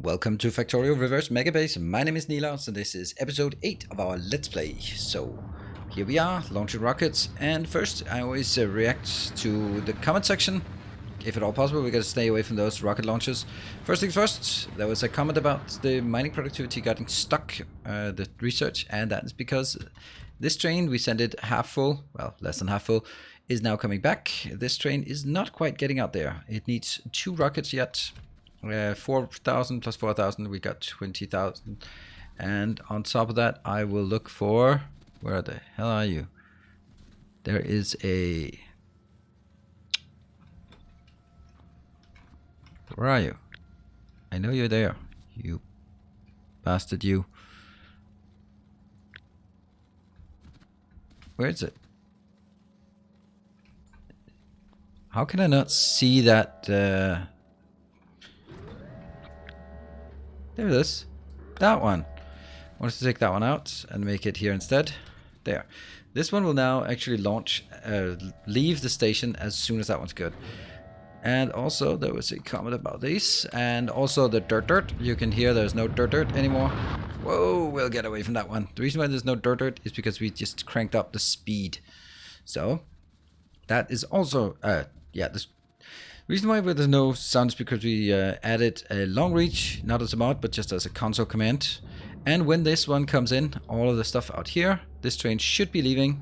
Welcome to Factorio Reverse Megabase. My name is Nilas and this is episode 8 of our Let's Play. So here we are, launching rockets, and first I always react to the comment section. If at all possible, we gotta stay away from those rocket launches. First things first, there was a comment about the mining productivity getting stuck, the research, and that is because this train, we sent it half full, well, less than half full, is now coming back. This train is not quite getting out there. It needs 2 rockets yet. 4,000 plus 4,000, we got 20,000. And on top of that, I will look for... Where the hell are you? There is a... Where are you? I know you're there. You bastard, you. Where is it? How can I not see that? There it is. That one. I wanted to take that one out and make it here instead. There. This one will now actually launch, leave the station as soon as that one's good. And also there was a comment about these. And also the dirt. You can hear there's no dirt anymore. Whoa, we'll get away from that one. The reason why there's no dirt is because we just cranked up the speed. So that is also, yeah, this reason why there's no sound is because we added a long reach, not as a mod, but just as a console command. And when this one comes in, all of the stuff out here, this train should be leaving.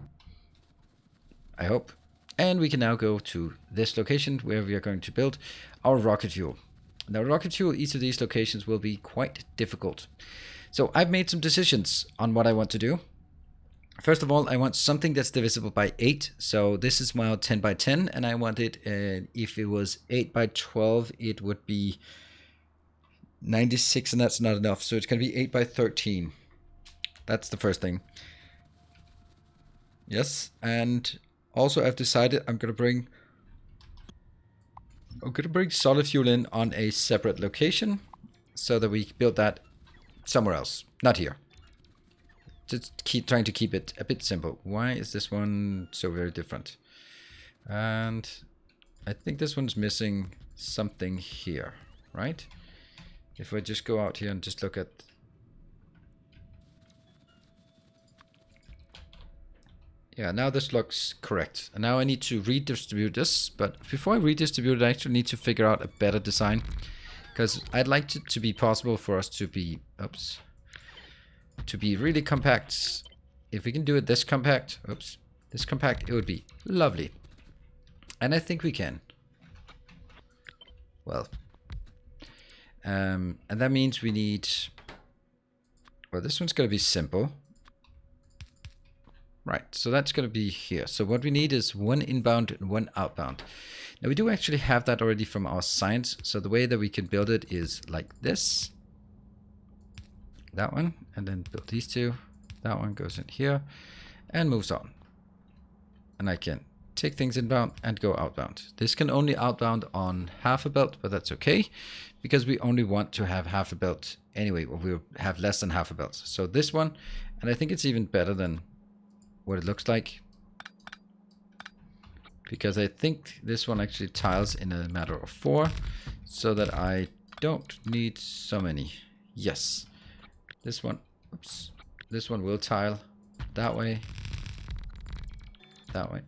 I hope. And we can now go to this location where we are going to build our rocket fuel. Now, rocket fuel, each of these locations will be quite difficult. So I've made some decisions on what I want to do. First of all, I want something that's divisible by 8. So this is my 10 by 10, and I want it, if it was 8 by 12, it would be 96, and that's not enough. So it's going to be 8 by 13. That's the first thing. Yes, and also I've decided I'm going to bring solid fuel in on a separate location so that we build that somewhere else, not here. Just trying to keep it a bit simple. Why is this one so very different? And I think this one's missing something here, right? If I just go out here and just look at... Yeah, now this looks correct. And now I need to redistribute this. But before I redistribute it, I actually need to figure out a better design. Because I'd like it to be possible for us to be... Oops. To be really compact. If we can do it this compact, this compact, it would be lovely. And I think we can. Well, and that means we need, well, this one's going to be simple. Right, so that's going to be here. So what we need is 1 inbound and 1 outbound. Now we do actually have that already from our science. So the way that we can build it is like this. That one, and then build these 2. That one goes in here and moves on. And I can take things inbound and go outbound. This can only outbound on half a belt, but that's okay because we only want to have half a belt anyway, or we'll have less than half a belt. So this one, and I think it's even better than what it looks like, because I think this one actually tiles in a matter of 4 so that I don't need so many. Yes. This one, oops, this one will tile that way, that way,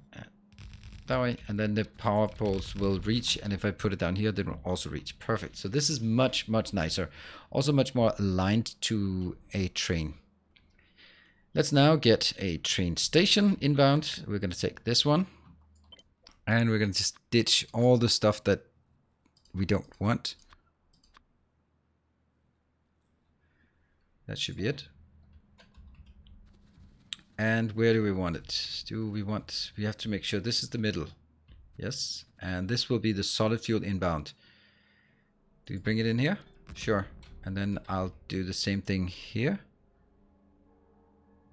that way, and then the power poles will reach, and if I put it down here, they will also reach. Perfect. So this is much, much nicer. Also much more aligned to a train. Let's now get a train station inbound. We're going to take this one, and we're going to just ditch all the stuff that we don't want. That should be it. And where do we want it? We have to make sure this is the middle. Yes. And this will be the solid fuel inbound. Do we bring it in here? Sure. And then I'll do the same thing here.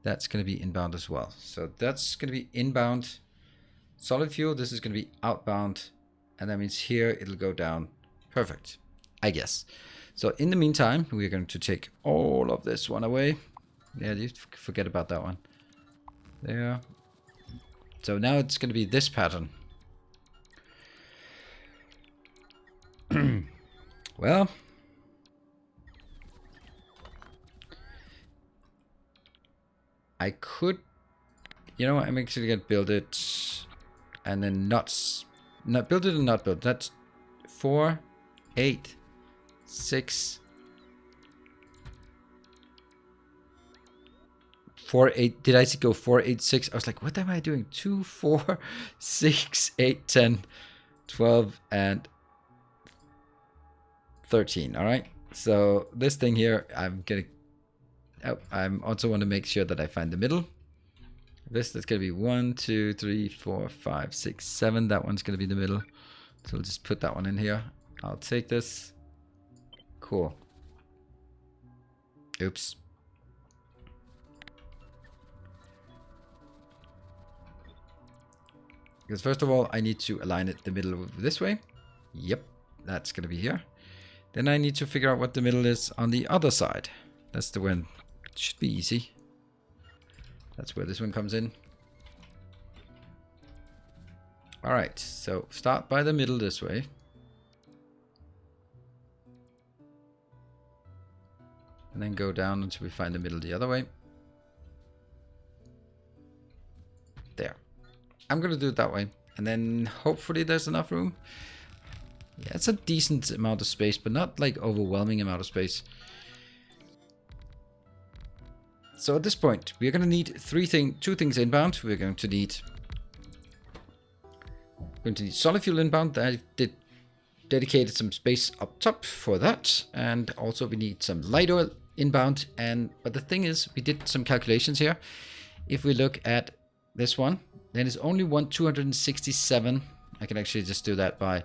That's going to be inbound as well. So that's going to be inbound solid fuel. This is going to be outbound. And that means here it'll go down. Perfect, I guess. So in the meantime, we're going to take all of this one away. Yeah, you forget about that one. There. So now it's going to be this pattern. Well, I could, you know, I'm actually gonna build it and then not build it and not build. That's 4, 8, 6, 4, 8. Did I go 4, 8, 6? I was like, what am I doing? 2, 4, 6, 8, 10, 12, and 13. All right. So this thing here, I'm also want to make sure that I find the middle. That's going to be 1, 2, 3, 4, 5, 6, 7. That one's going to be the middle. So we'll just put that one in here. I'll take this. Cool. Oops. Because first of all, I need to align it the middle this way. Yep, that's going to be here. Then I need to figure out what the middle is on the other side. That's the one. It should be easy. That's where this one comes in. All right, so start by the middle this way. And then go down until we find the middle the other way. There. I'm going to do it that way. And then hopefully there's enough room. Yeah, it's a decent amount of space, but not like overwhelming amount of space. So at this point, we're going to need two things inbound. We're going to need solid fuel inbound. I dedicated some space up top for that. And also we need some light oil inbound. But the thing is, we did some calculations here. If we look at this one, then it's only 267. I can actually just do that by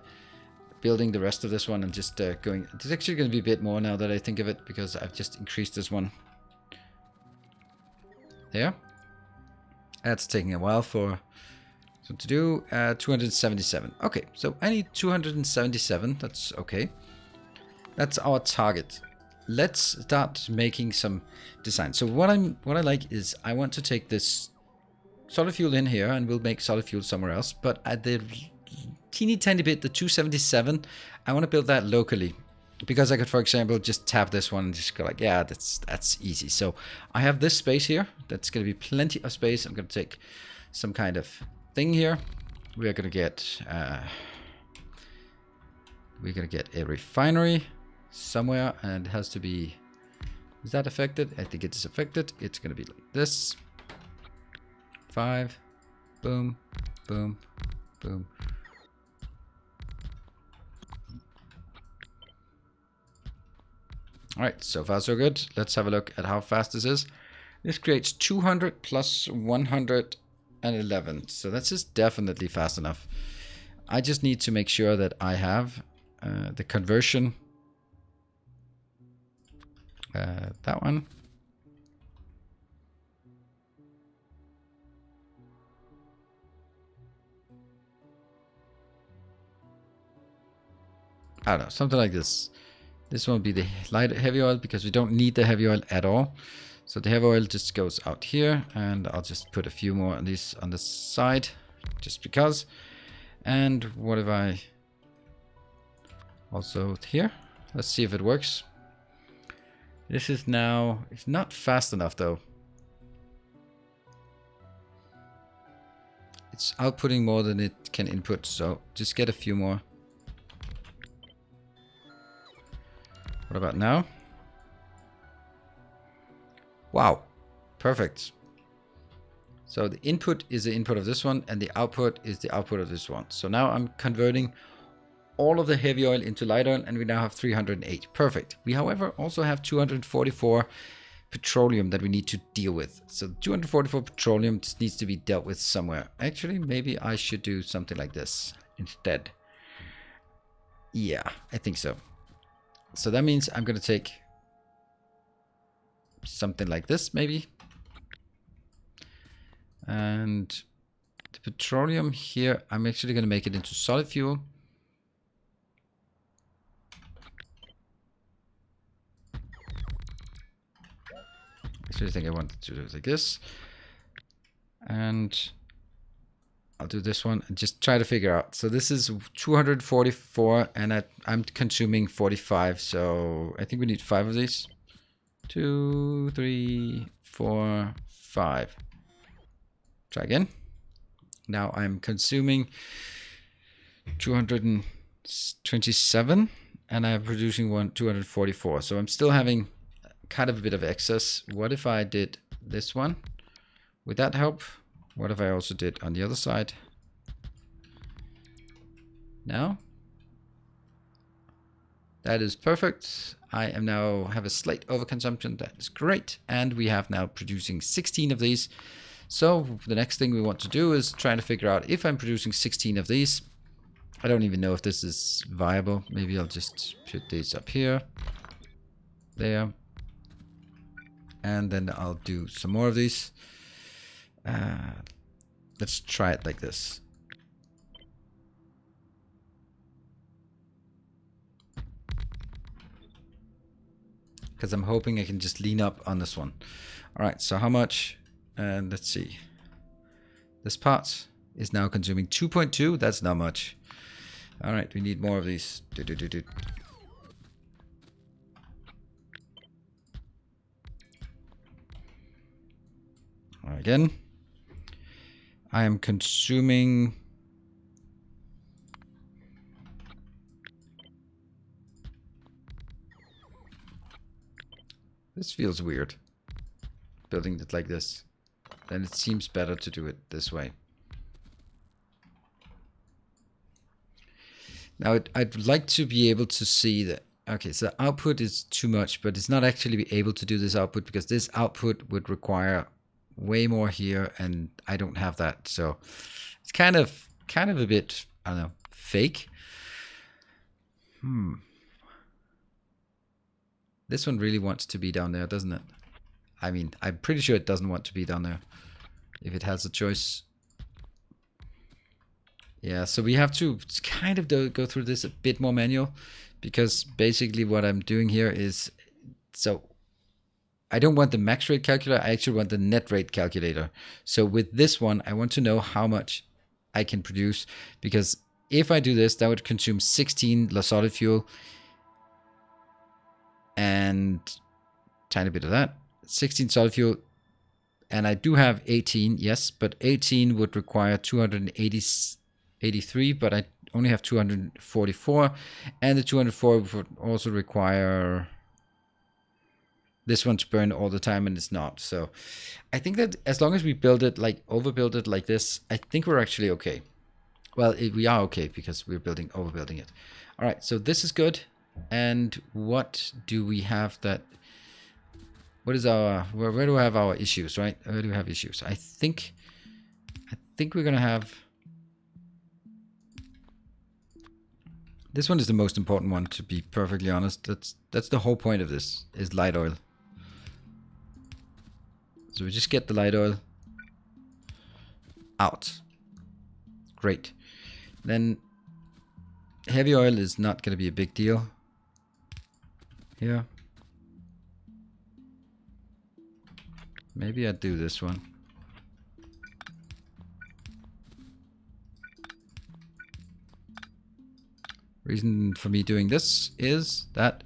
building the rest of this one and just going. It's actually going to be a bit more now that I think of it, because I've just increased this one. There. That's taking a while to do. 277. Okay, so I need 277. That's okay. That's our target. Let's start making some design. So what I like is I want to take this solid fuel in here, and we'll make solid fuel somewhere else. But at the teeny tiny bit, the 277, I want to build that locally. Because I could, for example, just tap this one and just go like, yeah, that's easy. So I have this space here. That's going to be plenty of space. I'm going to take some kind of thing here. We're going to get a refinery somewhere, and it has to be. Is that affected? I think it's affected. It's going to be like this. 5. Boom. Boom. Boom. All right, so far so good. Let's have a look at how fast this is. This creates 200 plus 111. So that's just definitely fast enough. I just need to make sure that I have the conversion. That one. I don't know, something like this. This won't be the light heavy oil because we don't need the heavy oil at all. So the heavy oil just goes out here, and I'll just put a few more on these on the side just because. And what if I also here? Let's see if it works. This is now, it's not fast enough though. It's outputting more than it can input, so just get a few more. What about now? Wow, perfect. So the input is the input of this one, and the output is the output of this one. So now I'm converting all of the heavy oil into light oil, and we now have 308. Perfect. We, however, also have 244 petroleum that we need to deal with. So 244 petroleum just needs to be dealt with somewhere. Actually, maybe I should do something like this instead. Yeah, I think so. So that means I'm going to take something like this, maybe. And the petroleum here, I'm actually going to make it into solid fuel. Actually, I think I want to do it like this. And I'll do this one and just try to figure out. So this is 244, and I'm consuming 45. So I think we need 5 of these. 2, 3, 4, 5. Try again. Now I'm consuming 227 and I'm producing 244. So I'm still having kind of a bit of excess. What if I did this one? Would that help? What if I also did on the other side? Now? That is perfect. I am now have a slight overconsumption. That is great. And we have now producing 16 of these. So the next thing we want to do is trying to figure out if I'm producing 16 of these. I don't even know if this is viable. Maybe I'll just put these up here. There. And then I'll do some more of these. Let's try it like this. Because I'm hoping I can just lean up on this one. All right, so how much? And let's see. This part is now consuming 2.2. That's not much. All right, we need more of these. Again, I am consuming this feels weird. Building it like this. Then it seems better to do it this way. Now I'd like to be able to see that. Okay, so the output is too much, but it's not actually be able to do this output because this output would require way more here, and I don't have that. So it's kind of a bit, I don't know, fake. This one really wants to be down there, doesn't it? I mean, I'm pretty sure it doesn't want to be down there if it has a choice. Yeah, so we have to kind of go through this a bit more manual, because basically what I'm doing here is, so I don't want the max rate calculator, I actually want the net rate calculator. So with this one, I want to know how much I can produce, because if I do this, that would consume 16 solid fuel and tiny bit of that, 16 solid fuel, and I do have 18, yes, but 18 would require 283, but I only have 244, and the 204 would also require this one to burn all the time, and it's not. So I think that as long as we build it like overbuild it like this, I think we're actually okay. Well, we are okay because we're overbuilding it. All right, so this is good. And what do we have that? What is our where do we have our issues, right? Where do we have issues? I think we're gonna have this one is the most important one, to be perfectly honest. That's the whole point of this, is light oil. So we just get the light oil out. Great. Then heavy oil is not going to be a big deal here. Maybe I'd do this one. Reason for me doing this is that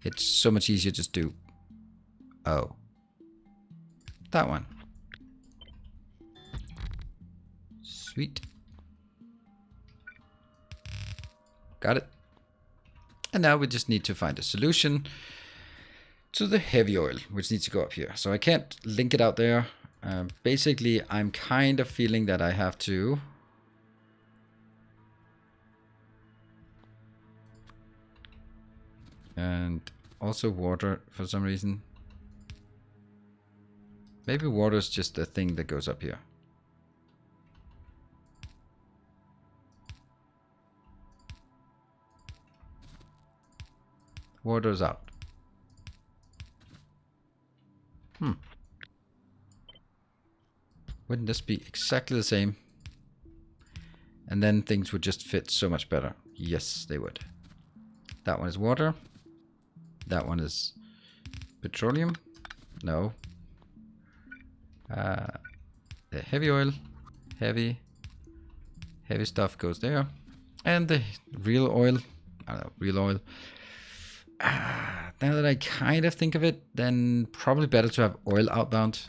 it's so much easier just to that one. Sweet. Got it. And now we just need to find a solution to the heavy oil, which needs to go up here. So I can't link it out there. Basically, I'm kind of feeling that I have to and also water for some reason. Maybe water is just the thing that goes up here. Water's out. Wouldn't this be exactly the same? And then things would just fit so much better. Yes, they would. That one is water. That one is petroleum. No. The heavy oil. Heavy stuff goes there. And the real oil. I don't know, real oil. Now that I kind of think of it, then probably better to have oil outbound.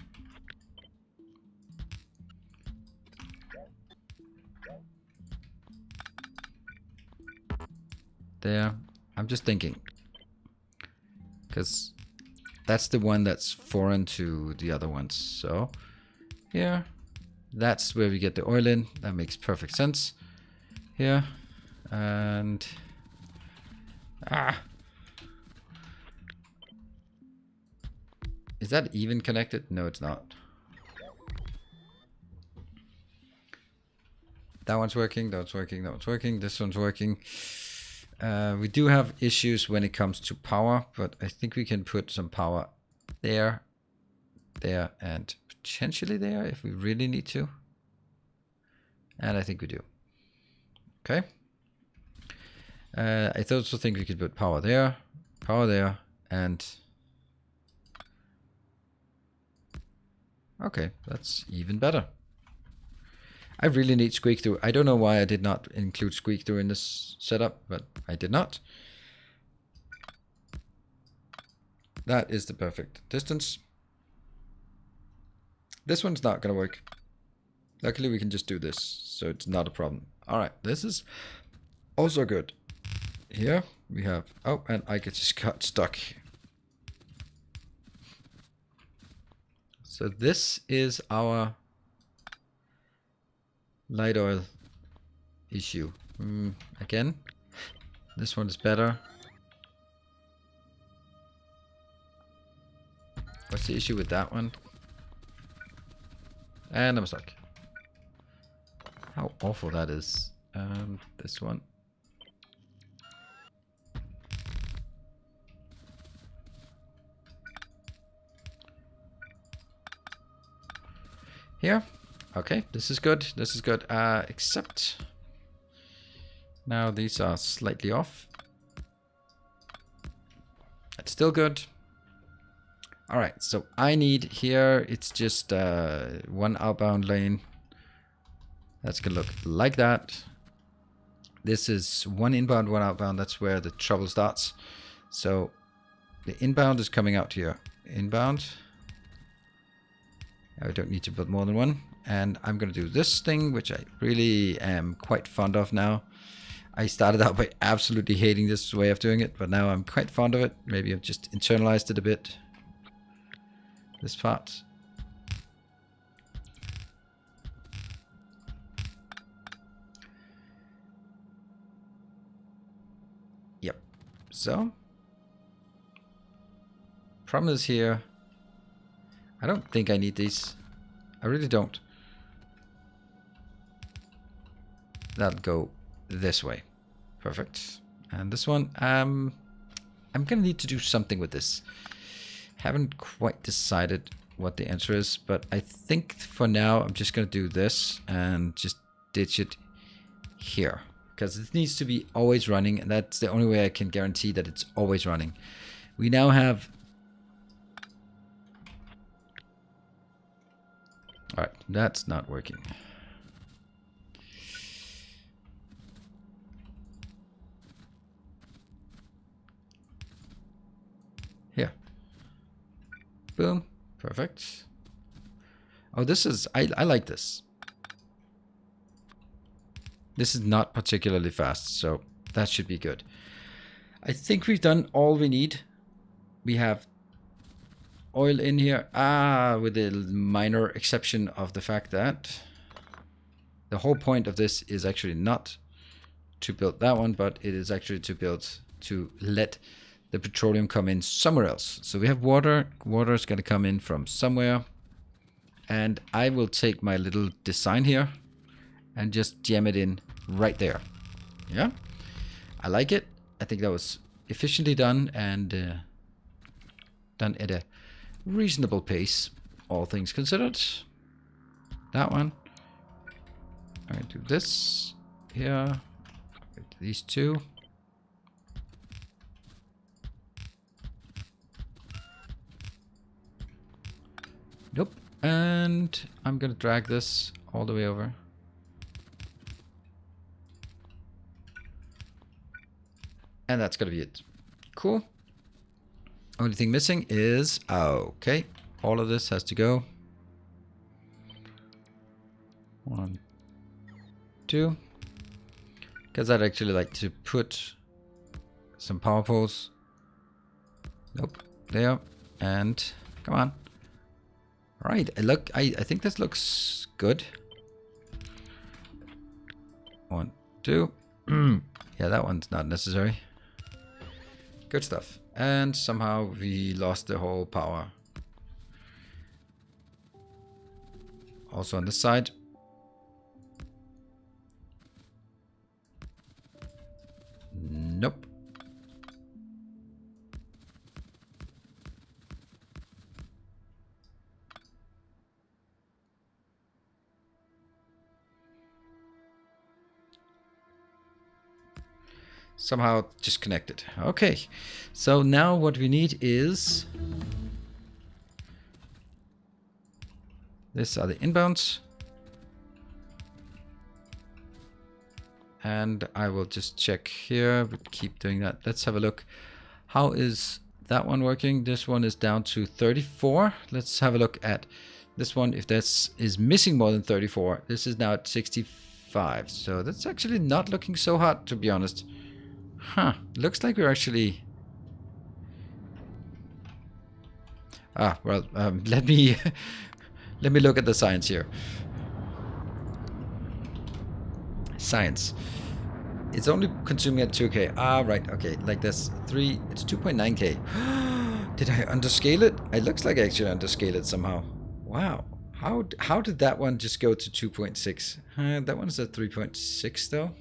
There. I'm just thinking. Because that's the one that's foreign to the other ones. So, here. That's where we get the oil in. That makes perfect sense. Here. And... Is that even connected? No, it's not. That one's working, that one's working, that one's working, this one's working. We do have issues when it comes to power, but I think we can put some power there, there, and potentially there if we really need to. And I think we do. Okay. I also think we could put power there, and... Okay, that's even better. I really need squeak through. I don't know why I did not include squeak through in this setup, but I did not. That is the perfect distance. This one's not going to work. Luckily, we can just do this, so it's not a problem. All right, this is also good. Here we have... Oh, and I just got stuck. So this is our light oil issue. Again, this one is better. What's the issue with that one? And I'm stuck. How awful that is. This one. Here. Okay, this is good. This is good. Except now these are slightly off. It's still good. All right, so I need here, it's just one outbound lane. That's gonna look like that. This is one inbound, one outbound. That's where the trouble starts. So the inbound is coming out here. Inbound. I don't need to build more than one. And I'm going to do this thing, which I really am quite fond of now. I started out by absolutely hating this way of doing it, but now I'm quite fond of it. Maybe I've just internalized it a bit. This part. Yep. So. Problem is here. I don't think I need these. I really don't. That'll go this way. Perfect. And this one, I'm gonna need to do something with this. Haven't quite decided what the answer is, but I think for now I'm just gonna do this and just ditch it here. Because it needs to be always running, and that's the only way I can guarantee that it's always running. We now have... Alright, that's not working. Here. Boom. Perfect. Oh, this is... I like this. This is not particularly fast, so that should be good. I think we've done all we need. We have oil in here. With the minor exception of the fact that the whole point of this is actually not to build that one, but it is actually to let the petroleum come in somewhere else. So we have water. Water is going to come in from somewhere. And I will take my little design here and just jam it in right there. Yeah, I like it. I think that was efficiently done and done at a reasonable pace, all things considered. That one. I'm going to do this here. These two. Nope. And I'm going to drag this all the way over. And that's going to be it. Cool. Only thing missing is, okay, all of this has to go. 1, 2. Because I'd actually like to put some power poles. Nope, there, and come on. All right, I think this looks good. 1, 2. Yeah, that one's not necessary. Good stuff. And somehow we lost the whole power. Also on this side. Nope. Somehow disconnected. Okay, so now what we need is these are the inbounds, and I will just check here, but keep doing that. Let's have a look. How is that one working? This one is down to 34. Let's have a look at this one. If this is missing more than 34, this is now at 65. So that's actually not looking so hot, to be honest. Huh, looks like we're actually... well, let me let me look at the science here. Science. It's only consuming at 2K. Right, okay, like this. It's 2.9K. Did I underscale it? It looks like I actually underscaled it somehow. Wow. How did that one just go to 2.6? That one's at 3.6 though.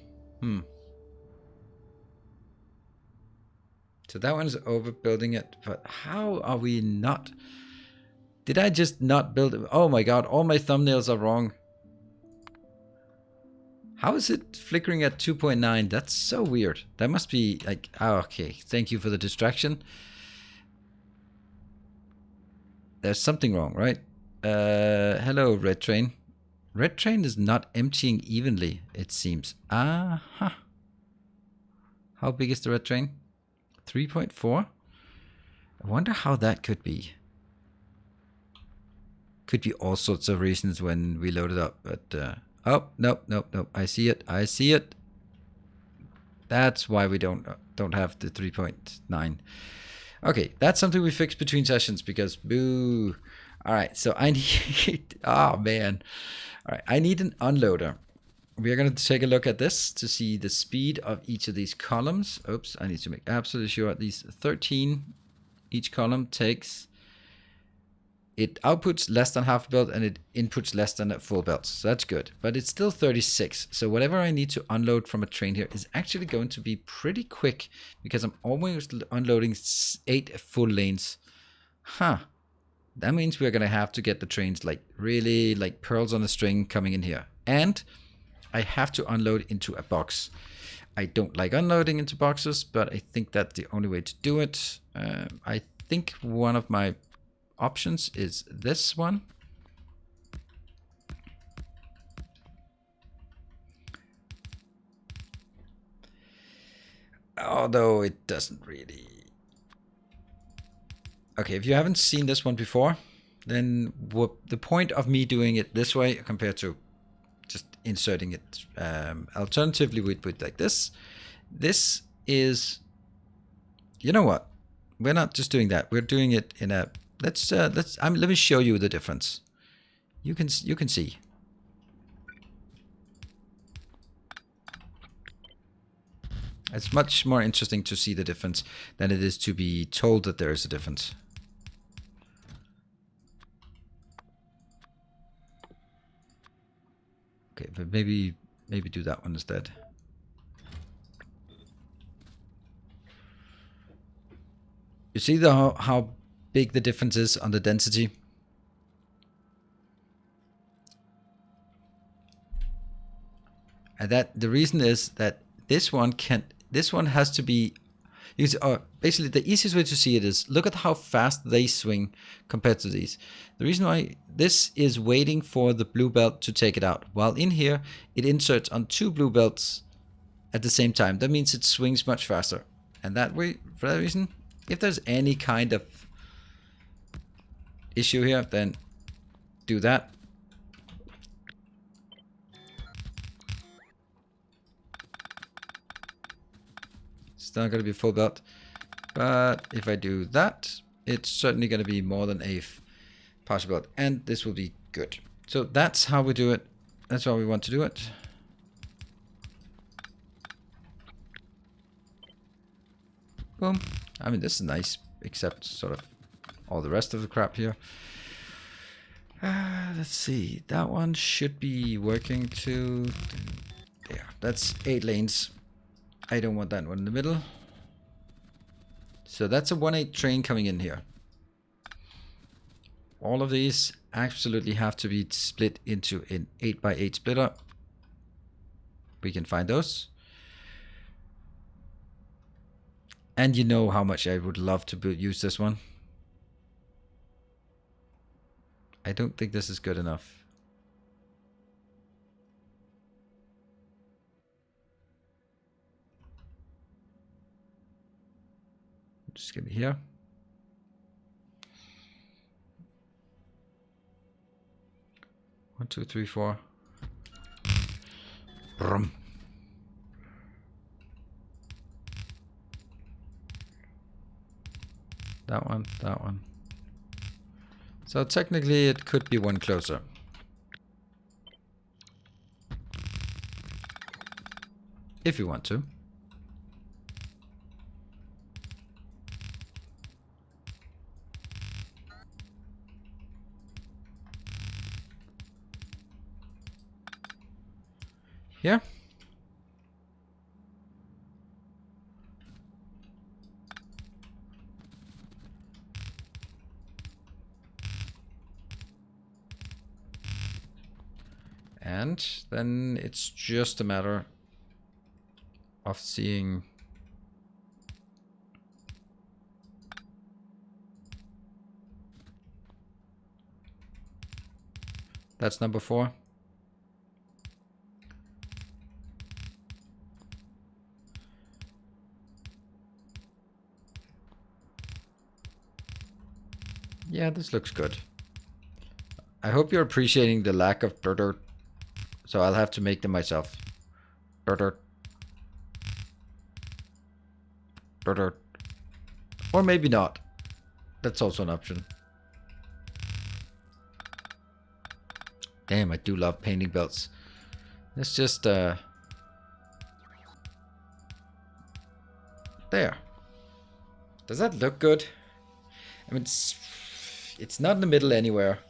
So that one's overbuilding it, but how are we not? Did I just not build it? Oh my god, all my thumbnails are wrong. How is it flickering at 2.9? That's so weird. That must be like, okay, thank you for the distraction. There's something wrong, right? Hello, Red Train. Red Train is not emptying evenly, it seems. How big is the Red Train? 3.4? I wonder how that could be. Could be all sorts of reasons when we load it up, but oh, nope. I see it. That's why we don't have the 3.9. Okay, that's something we fix between sessions because boo. All right, so I need oh man. All right, I need an unloader. We are going to take a look at this to see the speed of each of these columns. Oops, I need to make absolutely sure at least 13 each column takes. It outputs less than half a belt and it inputs less than a full belt. So that's good, but it's still 36. So whatever I need to unload from a train here is actually going to be pretty quick because I'm almost unloading 8 full lanes. That means we're going to have to get the trains like really like pearls on a string coming in here. And I have to unload into a box. I don't like unloading into boxes, but I think that's the only way to do it. I think one of my options is this one. Although it doesn't really... Okay, if you haven't seen this one before, then the point of me doing it this way compared to just inserting it alternatively we'd put like this. This is, you know what? We're not just doing that. We're doing it in a let me show you the difference. You can see. It's much more interesting to see the difference than it is to be told that there is a difference. Okay, but maybe do that one instead. You see how big the difference is on the density? And that the reason is that this one has to be used. Basically, the easiest way to see it is look at how fast they swing compared to these. The reason why this is waiting for the blue belt to take it out, while in here it inserts on 2 blue belts at the same time. That means it swings much faster, and that way, for that reason, If there's any kind of issue here, then do that. It's not going to be full belt, but if I do that, it's certainly going to be more than a partial belt, and this will be good. So that's how we do it. That's how we want to do it. Boom. I mean, this is nice, except sort of all the rest of the crap here. Let's see. That one should be working too. There. That's 8 lanes. I don't want that one in the middle. So that's a 1/8 train coming in here. All of these absolutely have to be split into an 8x8 splitter. We can find those. And you know how much I would love to use this one. I don't think this is good enough. Just get it here. One, two, three, four. Brum. That one, that one. So technically it could be one closer. If you want to. Here. And then it's just a matter of seeing that's number 4. Yeah, this looks good. I hope you're appreciating the lack of dirt. So I'll have to make them myself. Dirt. Or maybe not. That's also an option. Damn, I do love painting belts. Let's just there. Does that look good? I mean, it's not in the middle anywhere.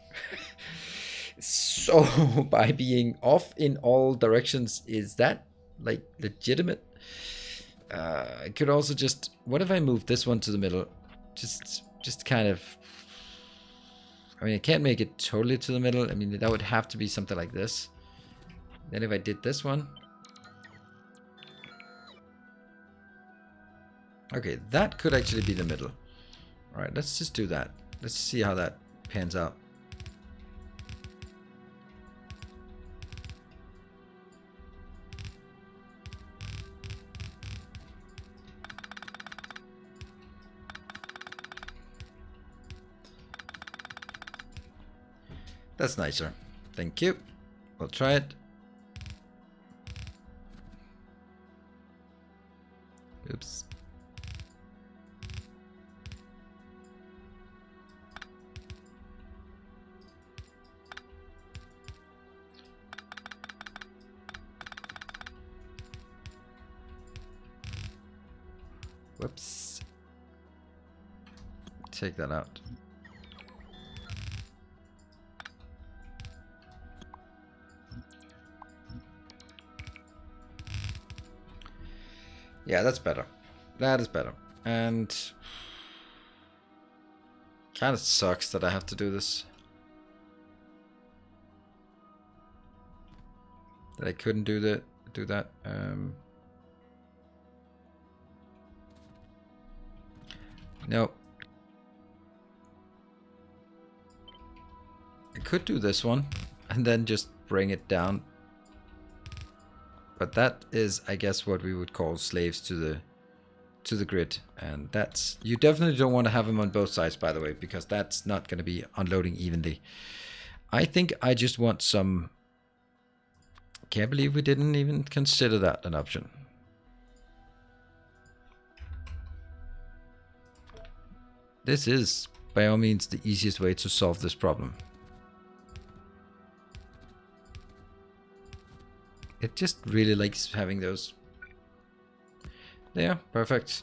So by being off in all directions, is that like legitimate? I could also just, what if I move this one to the middle? Just kind of, I mean, I can't make it totally to the middle. I mean, that would have to be something like this. Then if I did this one. Okay, that could actually be the middle. All right, let's just do that. Let's see how that pans out. That's nicer. Thank you. We'll try it. Oops. Whoops. Take that out. Yeah, that's better. That is better. And kind of sucks that I have to do this. That I couldn't do that. No. I could do this one and then just bring it down. But that is, I guess, what we would call slaves to the to the grid. And that's, you definitely don't want to have them on both sides, by the way, because that's not going to be unloading evenly. I think I just want some... Can't believe we didn't even consider that an option. This is, by all means, the easiest way to solve this problem. It just really likes having those. There, perfect.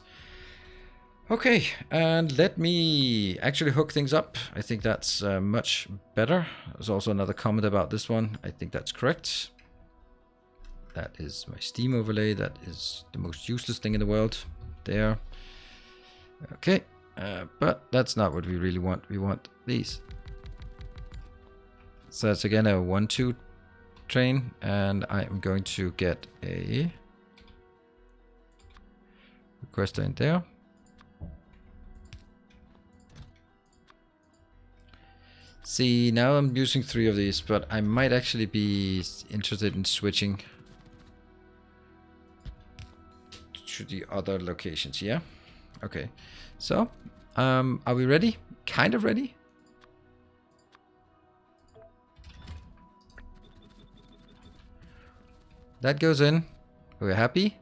Okay, and let me actually hook things up. I think that's much better. There's also another comment about this one. I think that's correct. That is my Steam overlay. That is the most useless thing in the world. There. Okay, but that's not what we really want. We want these. So that's again a 1-2 train, and I am going to get a requester in there. See, now I'm using 3 of these, but I might actually be interested in switching to the other locations. Yeah. Okay. So, are we ready? Kind of ready. That goes in. We're happy.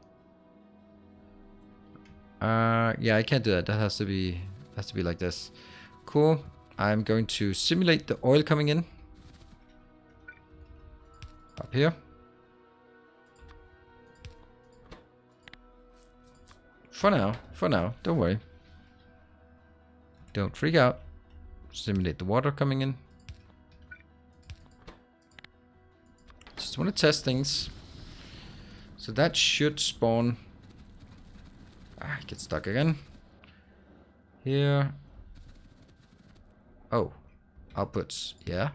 Yeah, I can't do that. That has to be like this. Cool. I'm going to simulate the oil coming in. Up here. For now, don't worry. Don't freak out. Simulate the water coming in. Just want to test things. So that should spawn. Ah, get stuck again. Here. Oh, outputs, yeah.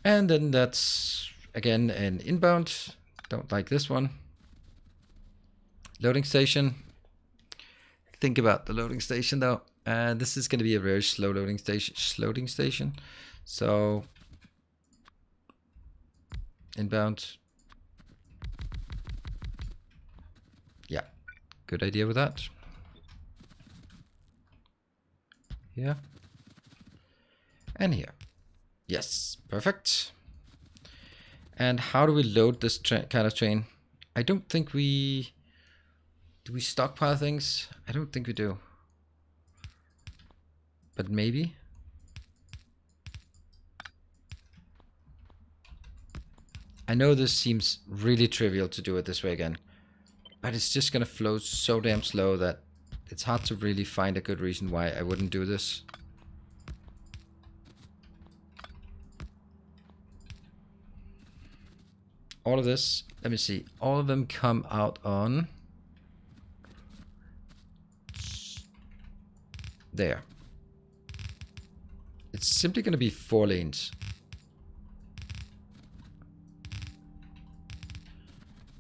And then that's, again, an inbound. Don't like this one. Loading station. Think about the loading station, though. This is going to be a very slow loading station. So, inbound. Yeah, good idea with that. Here. And here. Yes, perfect. And how do we load this kind of train? I don't think we... Do we stockpile things? I don't think we do. But maybe. I know this seems really trivial to do it this way again. But it's just gonna flow so damn slow that it's hard to really find a good reason why I wouldn't do this. All of this, let me see, all of them come out on there. It's simply going to be 4 lanes.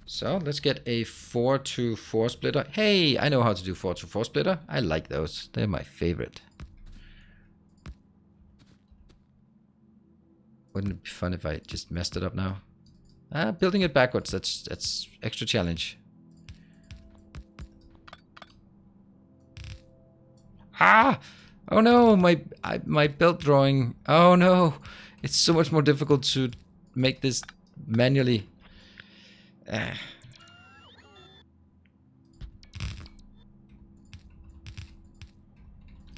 So let's get a 4-to-4 splitter. Hey, I know how to do 4-to-4 splitter. I like those. They're my favorite. Wouldn't it be fun if I just messed it up now? Building it backwards, that's extra challenge. Ah! Oh no, my belt drawing. Oh no, it's so much more difficult to make this manually. And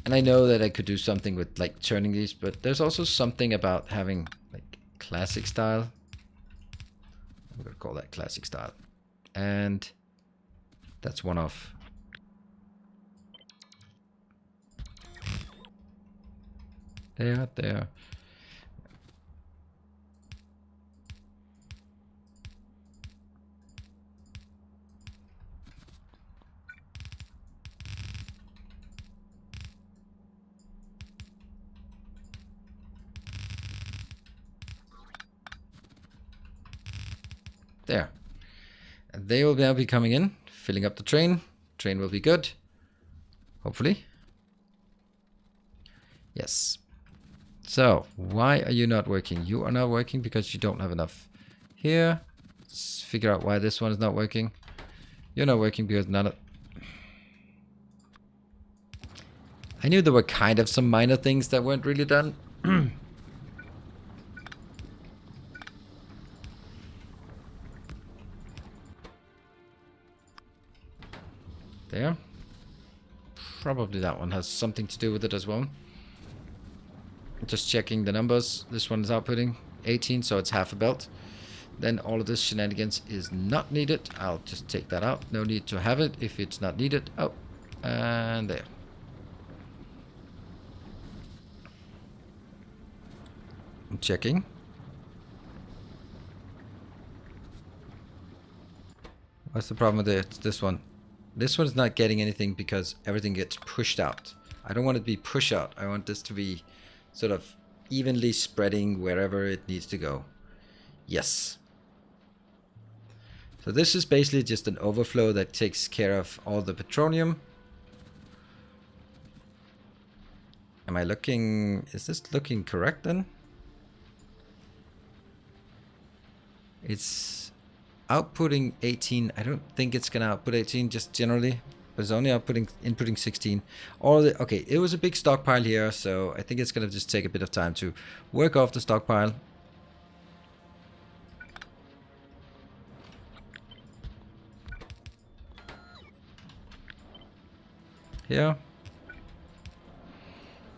I know that I could do something with like turning these, but there's also something about having like classic style. I'm gonna call that classic style, and that's one off. There. There. And they will now be coming in, filling up the train. Train will be good. Hopefully. Yes. So, why are you not working? You are not working because you don't have enough here. Let's figure out why this one is not working. You're not working because none of... I knew there were kind of some minor things that weren't really done. There. Probably that one has something to do with it as well. Just checking the numbers. This one is outputting 18, so it's half a belt. Then all of this shenanigans is not needed. I'll just take that out. No need to have it if it's not needed. Oh, and there. I'm checking. What's the problem with it? It's this one. This one's not getting anything because everything gets pushed out. I don't want it to be push out. I want this to be sort of evenly spreading wherever it needs to go. Yes. So this is basically just an overflow that takes care of all the petroleum. Am I looking... Is this looking correct then? It's outputting 18. I don't think it's gonna output 18 just generally. But it's only inputting 16. Okay, it was a big stockpile here, so I think it's gonna just take a bit of time to work off the stockpile. Here.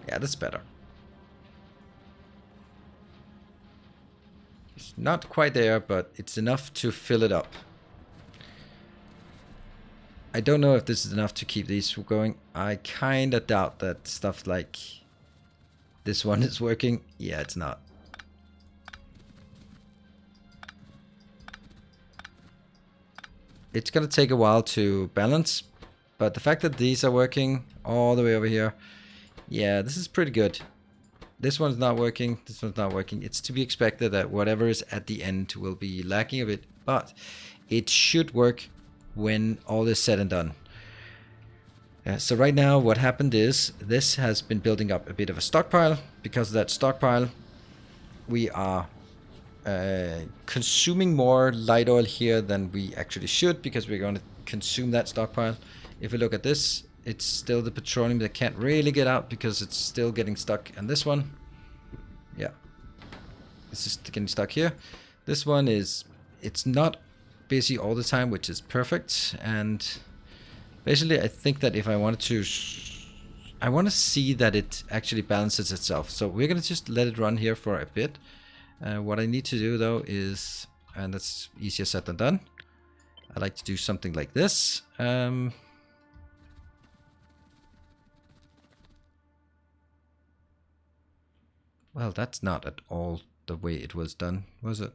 Yeah, that's better. It's not quite there, but it's enough to fill it up. I don't know if this is enough to keep these going. I kind of doubt that stuff like this one is working. Yeah, it's not. It's going to take a while to balance, but the fact that these are working all the way over here, yeah, this is pretty good. This one's not working. This one's not working. It's to be expected that whatever is at the end will be lacking a bit, but it should work when all is said and done. So right now what happened is this has been building up a bit of a stockpile. Because of that stockpile, we are consuming more light oil here than we actually should, because we're going to consume that stockpile. If we look at this, it's still the petroleum that can't really get out because it's still getting stuck. And this one, yeah, it's just getting stuck here. This one is, it's not busy all the time, which is perfect. And basically I think that if I wanted to, I want to see that it actually balances itself. So we're going to just let it run here for a bit. What I need to do though is, and that's easier said than done, I like to do something like this. Well, that's not at all the way it was done, was it?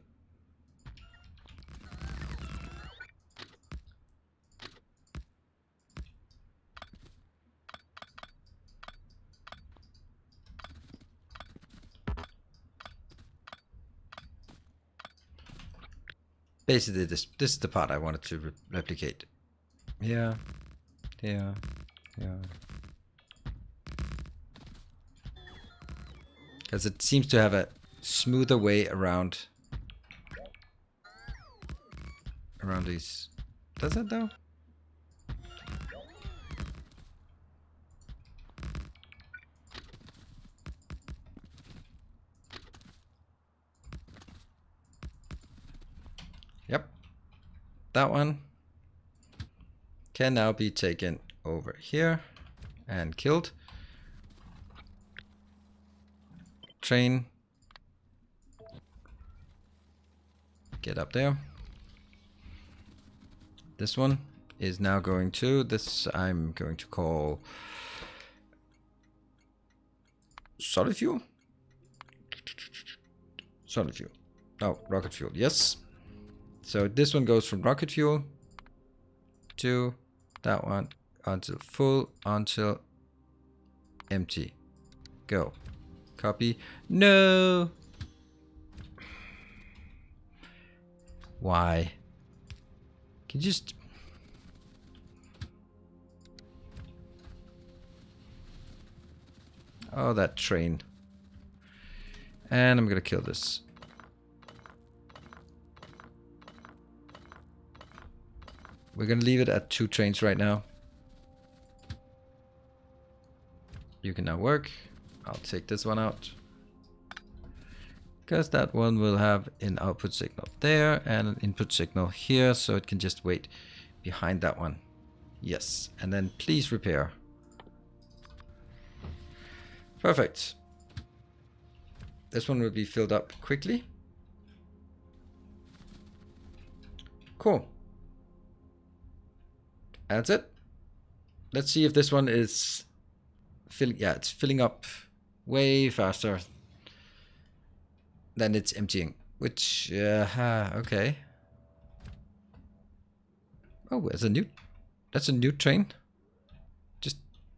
Basically, this is the part I wanted to replicate. Yeah, yeah, yeah. Because it seems to have a smoother way around these. Does it though? Yep. That one can now be taken over here and killed. Train. Get up there. This one is now going to this. I'm going to call solid fuel. Solid fuel. Oh, rocket fuel. Yes. So this one goes from rocket fuel to that one until full, until empty. Go. Copy. No. Why? Can you just... Oh, that train. And I'm gonna kill this. We're gonna leave it at 2 trains right now. You can now work. I'll take this one out, because that one will have an output signal there and an input signal here, so it can just wait behind that one. Yes, and then please repair. Perfect. This one will be filled up quickly. Cool. That's it. Let's see if this one is filling. Yeah, it's filling up way faster than it's emptying, which okay. Oh, that's a new train.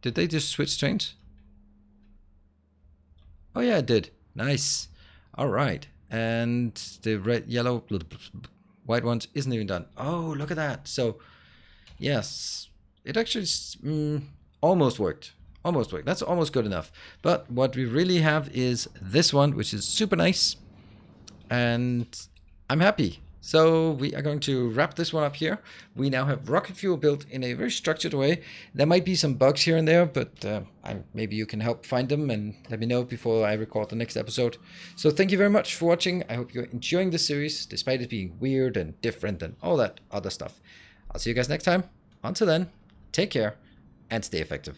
Did they just switch trains? Oh yeah, it did. Nice. All right, and the red, yellow, white ones isn't even done. Oh, look at that. So yes, it actually almost worked. Almost worked. That's almost good enough. But what we really have is this one, which is super nice. And I'm happy. So we are going to wrap this one up here. We now have rocket fuel built in a very structured way. There might be some bugs here and there, but maybe you can help find them and let me know before I record the next episode. So thank you very much for watching. I hope you're enjoying this series, despite it being weird and different and all that other stuff. I'll see you guys next time. Until then, take care and stay effective.